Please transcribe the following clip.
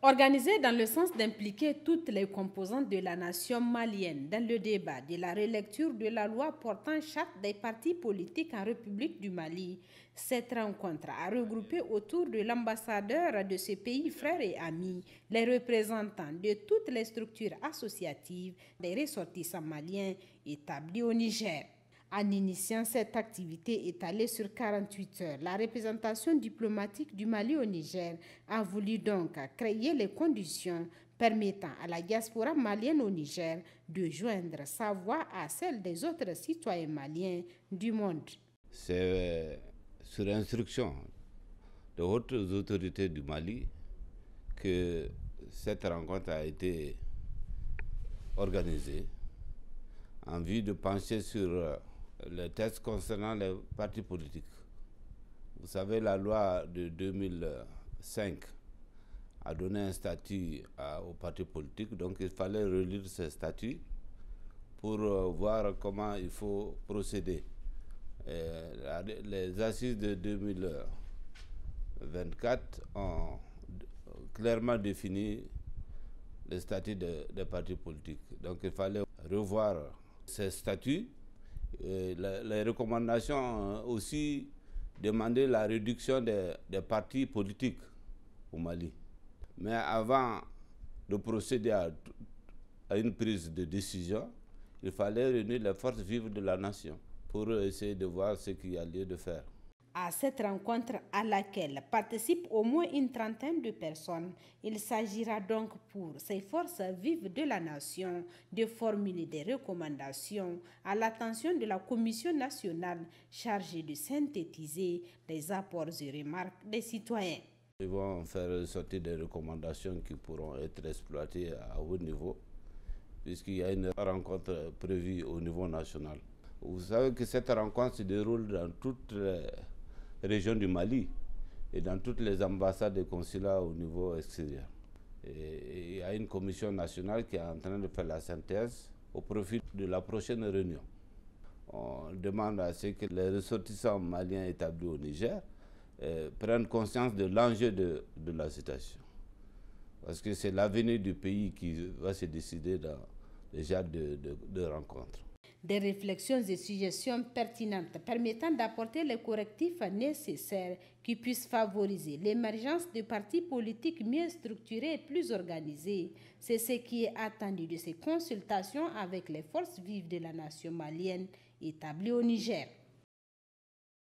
Organisée dans le sens d'impliquer toutes les composantes de la nation malienne dans le débat de la relecture de la loi portant charte des partis politiques en République du Mali, cette rencontre a regroupé autour de l'ambassadeur de ce pays frères et amis les représentants de toutes les structures associatives des ressortissants maliens établis au Niger. En initiant cette activité étalée sur 48 heures, la représentation diplomatique du Mali au Niger a voulu donc créer les conditions permettant à la diaspora malienne au Niger de joindre sa voix à celle des autres citoyens maliens du monde. C'est sur instruction de hautes autorités du Mali que cette rencontre a été organisée en vue de pencher sur les textes concernant les partis politiques. Vous savez, la loi de 2005 a donné un statut aux partis politiques, donc il fallait relire ce statut pour voir comment il faut procéder. Les assises de 2024 ont clairement défini le statut des partis politiques. Donc il fallait revoir ces statuts. Les recommandations ont aussi demandé la réduction des partis politiques au Mali. Mais avant de procéder à une prise de décision, il fallait réunir les forces vives de la nation pour essayer de voir ce qu'il y a lieu de faire. À cette rencontre à laquelle participent au moins une trentaine de personnes, il s'agira donc pour ces forces vives de la nation de formuler des recommandations à l'attention de la Commission nationale chargée de synthétiser les apports et remarques des citoyens. Ils vont faire sortir des recommandations qui pourront être exploitées à haut niveau, puisqu'il y a une rencontre prévue au niveau national. Vous savez que cette rencontre se déroule dans toutes les régions du Mali et dans toutes les ambassades et consulats au niveau extérieur. Et il y a une commission nationale qui est en train de faire la synthèse au profit de la prochaine réunion. On demande à ce que les ressortissants maliens établis au Niger prennent conscience de l'enjeu de la situation. Parce que c'est l'avenir du pays qui va se décider dans les genres de rencontres. Des réflexions et suggestions pertinentes permettant d'apporter les correctifs nécessaires qui puissent favoriser l'émergence de partis politiques mieux structurés et plus organisés. C'est ce qui est attendu de ces consultations avec les forces vives de la nation malienne établies au Niger.